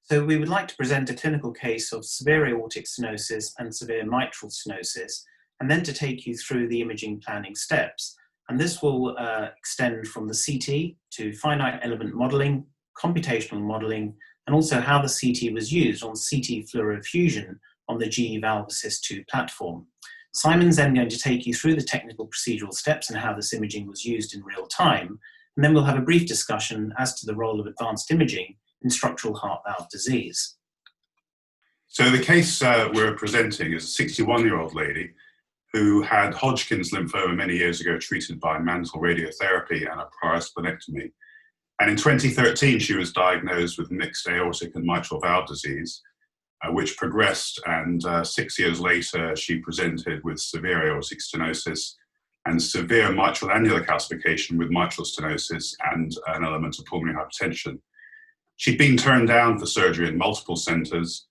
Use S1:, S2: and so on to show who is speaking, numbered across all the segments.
S1: So we would like to present a clinical case of severe aortic stenosis and severe mitral stenosis, and then to take you through the imaging planning steps. And this will extend from the CT to finite element modeling, computational modeling, and also how the CT was used on CT fluorofusion on the GE Valve Assist 2 platform. Simon's then going to take you through the technical procedural steps and how this imaging was used in real time. And then we'll have a brief discussion as to the role of advanced imaging in structural heart valve disease.
S2: So the case we're presenting is a 61-year-old lady who had Hodgkin's lymphoma many years ago, treated by mantle radiotherapy and a prior splenectomy. And in 2013, she was diagnosed with mixed aortic and mitral valve disease, which progressed, and 6 years later, she presented with severe aortic stenosis and severe mitral annular calcification with mitral stenosis and an element of pulmonary hypertension. She'd been turned down for surgery in multiple centres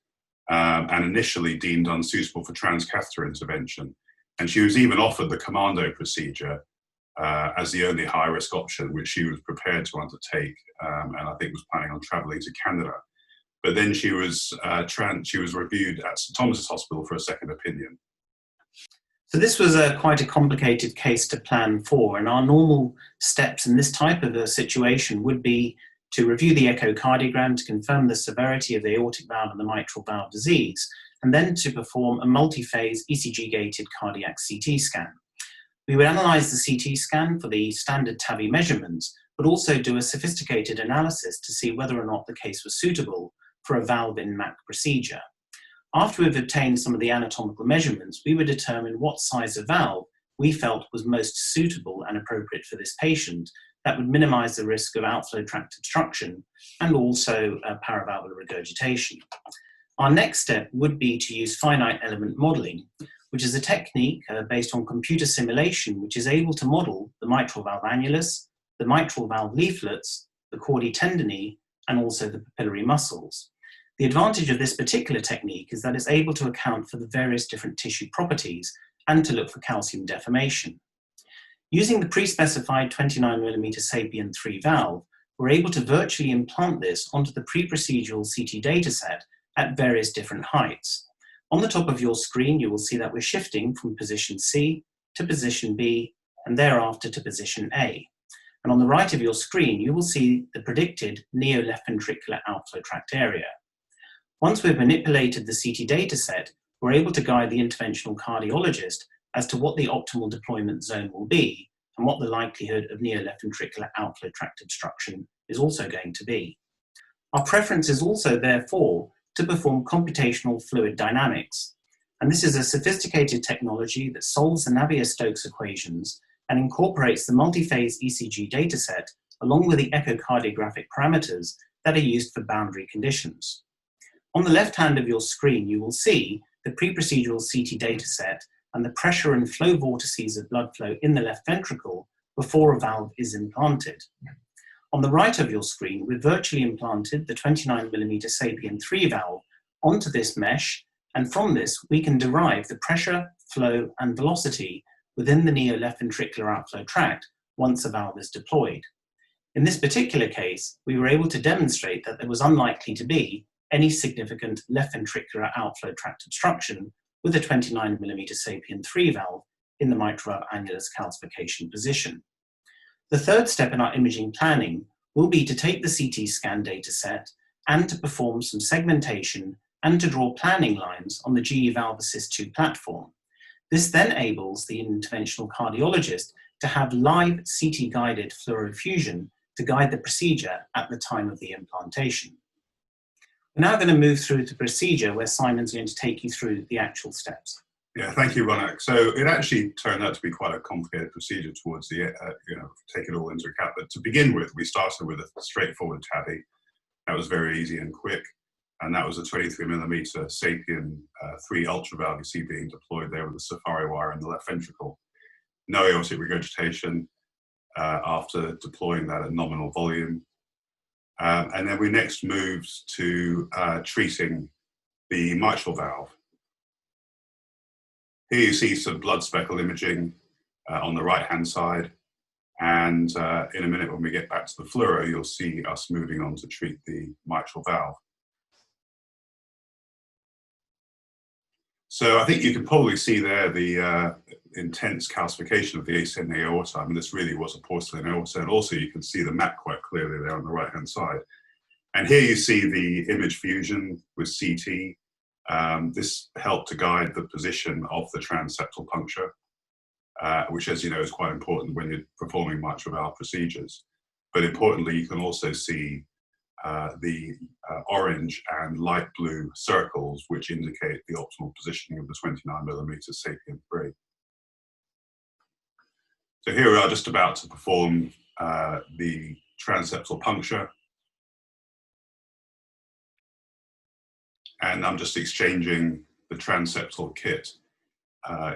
S2: and initially deemed unsuitable for transcatheter intervention. And she was even offered the Commando procedure as the only high-risk option, which she was prepared to undertake, and I think was planning on travelling to Canada. But then she was reviewed at St Thomas's Hospital for a second opinion.
S1: So this was quite a complicated case to plan for, and our normal steps in this type of a situation would be to review the echocardiogram to confirm the severity of the aortic valve and the mitral valve disease, and then to perform a multi-phase ECG-gated cardiac CT scan. We would analyse the CT scan for the standard TAVI measurements, but also do a sophisticated analysis to see whether or not the case was suitable for a valve-in-MAC procedure. After we've obtained some of the anatomical measurements, we would determine what size of valve we felt was most suitable and appropriate for this patient that would minimise the risk of outflow tract obstruction and also paravalvular regurgitation. Our next step would be to use finite element modelling, which is a technique based on computer simulation, which is able to model the mitral valve annulus, the mitral valve leaflets, the chordae tendineae, and also the papillary muscles. The advantage of this particular technique is that it's able to account for the various different tissue properties and to look for calcium deformation. Using the pre-specified 29mm Sapien 3 valve, we're able to virtually implant this onto the pre-procedural CT dataset at various different heights. On the top of your screen, you will see that we're shifting from position C to position B and thereafter to position A. And on the right of your screen, you will see the predicted neo-left ventricular outflow tract area. Once we've manipulated the CT dataset, we're able to guide the interventional cardiologist as to what the optimal deployment zone will be and what the likelihood of neo-left ventricular outflow tract obstruction is also going to be. Our preference is also, therefore, to perform computational fluid dynamics. And this is a sophisticated technology that solves the Navier-Stokes equations and incorporates the multi-phase ECG dataset along with the echocardiographic parameters that are used for boundary conditions. On the left hand of your screen, you will see the pre-procedural CT dataset and the pressure and flow vortices of blood flow in the left ventricle before a valve is implanted. On the right of your screen, we've virtually implanted the 29mm Sapien 3 valve onto this mesh, and from this we can derive the pressure, flow, and velocity within the neo-left ventricular outflow tract once a valve is deployed. In this particular case, we were able to demonstrate that there was unlikely to be any significant left ventricular outflow tract obstruction with a 29mm Sapien 3 valve in the mitral valve annulus calcification position. The third step in our imaging planning will be to take the CT scan data set and to perform some segmentation and to draw planning lines on the GE Valve Assist 2 platform. This then enables the interventional cardiologist to have live CT-guided fluorofusion to guide the procedure at the time of the implantation. We're now going to move through the procedure where Simon's going to take you through the actual steps.
S2: Yeah, thank you, Ronak. So it actually turned out to be quite a complicated procedure towards the, take it all into account. But to begin with, we started with a straightforward TAVI. That was very easy and quick. And that was a 23mm Sapien 3 Ultra valve you see being deployed there with a Safari wire in the left ventricle. No aortic regurgitation after deploying that at nominal volume. And then we next moved to treating the mitral valve. Here you see some blood speckle imaging on the right-hand side. And in a minute, when we get back to the fluoro, you'll see us moving on to treat the mitral valve. So I think you can probably see there the intense calcification of the ascending aorta. I mean, this really was a porcelain aorta. And also you can see the map quite clearly there on the right-hand side. And here you see the image fusion with CT. This helped to guide the position of the transeptal puncture, which, as you know, is quite important when you're performing mitral valve procedures. But importantly, you can also see the orange and light blue circles, which indicate the optimal positioning of the 29mm Sapien 3. So here we are just about to perform the transeptal puncture. And I'm just exchanging the transeptal kit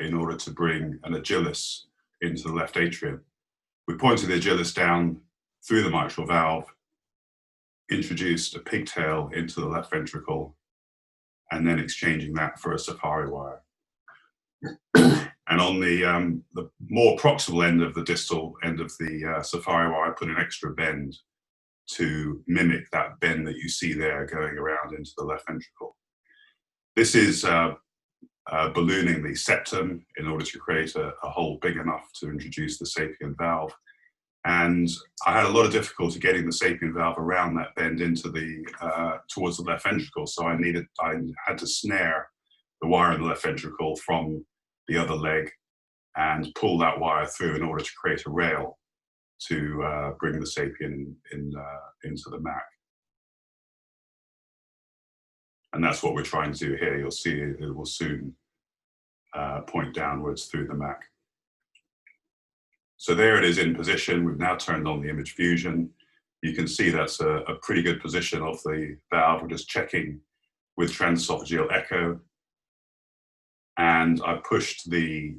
S2: in order to bring an agilis into the left atrium. We pointed the agilis down through the mitral valve, introduced a pigtail into the left ventricle, and then exchanging that for a safari wire. And on the more proximal end of the distal end of the safari wire, I put an extra bend to mimic that bend that you see there going around into the left ventricle. This is ballooning the septum in order to create a hole big enough to introduce the Sapien valve. And I had a lot of difficulty getting the Sapien valve around that bend into the towards the left ventricle. So I had to snare the wire in the left ventricle from the other leg and pull that wire through in order to create a rail to bring the Sapien into the MAC. And that's what we're trying to do here. You'll see it will soon point downwards through the MAC. So there it is in position. We've now turned on the image fusion. You can see that's a pretty good position of the valve. We're just checking with transesophageal echo. And I pushed the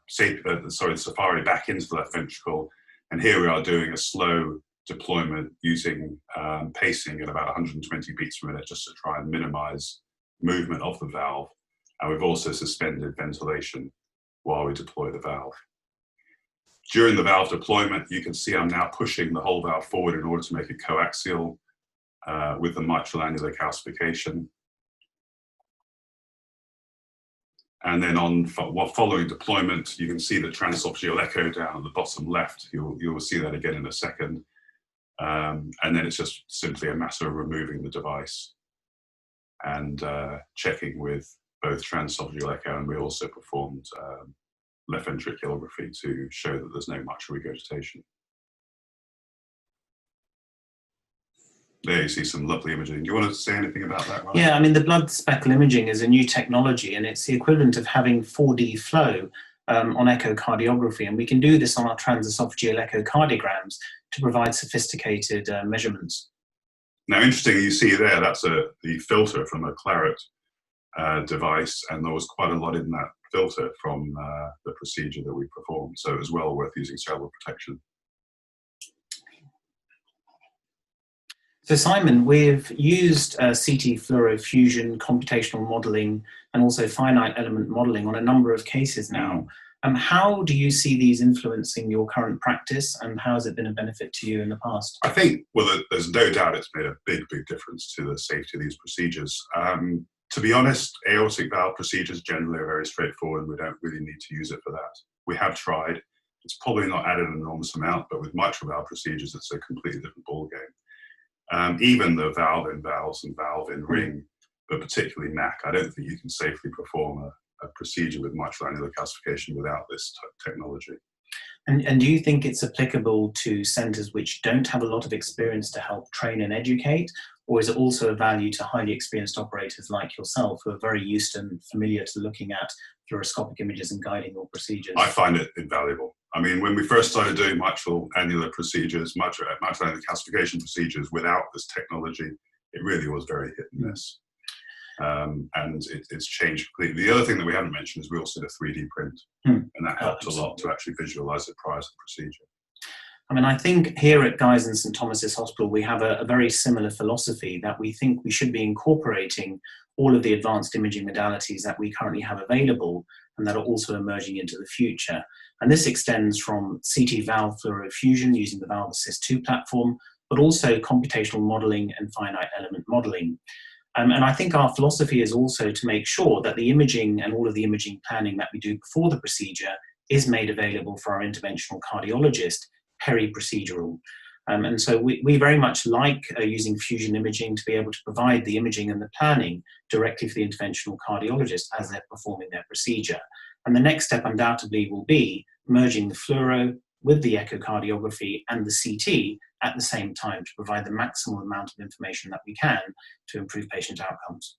S2: safari back into the left ventricle. And here we are doing a slow deployment using pacing at about 120 beats per minute just to try and minimize movement of the valve. And we've also suspended ventilation while we deploy the valve. During the valve deployment, you can see I'm now pushing the whole valve forward in order to make it coaxial with the mitral annular calcification. And then following deployment, you can see the transesophageal echo down at the bottom left. You'll see that again in a second. And then it's just simply a matter of removing the device and checking with both transesophageal echo, and we also performed left ventriculography to show that there's no mitral regurgitation. There you see some lovely imaging. Do you want to say anything about that, Ryan?
S1: Yeah, I mean, the blood speckle imaging is a new technology, and it's the equivalent of having 4D flow on echocardiography, and we can do this on our transesophageal echocardiograms to provide sophisticated measurements.
S2: Now, interesting, you see there, that's the filter from a Claret device, and there was quite a lot in that filter from the procedure that we performed, so it was well worth using cerebral protection.
S1: So Simon, we've used CT fluorofusion, computational modelling, and also finite element modelling on a number of cases now. How do you see these influencing your current practice, and how has it been a benefit to you in the past?
S2: I think, well, there's no doubt it's made a big, big difference to the safety of these procedures. To be honest, aortic valve procedures generally are very straightforward. We don't really need to use it for that. We have tried. It's probably not added an enormous amount, but with mitral valve procedures, it's a completely different ballgame. Even the valve-in valves and valve-in-ring, but particularly MAC, I don't think you can safely perform a procedure with mitral annular calcification without this technology.
S1: And do you think it's applicable to centres which don't have a lot of experience to help train and educate, or is it also a value to highly experienced operators like yourself who are very used and familiar to looking at fluoroscopic images and guiding your procedures?
S2: I find it invaluable. I mean, when we first started doing mitral annular procedures, mitral annular calcification procedures without this technology, it really was very hit and miss. And it's changed completely. The other thing that we haven't mentioned is we also did a 3D print, and that helped a lot to actually visualize it prior to the procedure.
S1: I mean, I think here at Guy's and St Thomas's Hospital, we have a very similar philosophy that we think we should be incorporating all of the advanced imaging modalities that we currently have available and that are also emerging into the future. And this extends from CT valve fluorofusion using the Valve Assist 2 platform, but also computational modeling and finite element modeling. And I think our philosophy is also to make sure that the imaging and all of the imaging planning that we do before the procedure is made available for our interventional cardiologist peri-procedural. And so we very much like using fusion imaging to be able to provide the imaging and the planning directly for the interventional cardiologist as they're performing their procedure. And the next step undoubtedly will be merging the fluoro with the echocardiography and the CT at the same time to provide the maximum amount of information that we can to improve patient outcomes.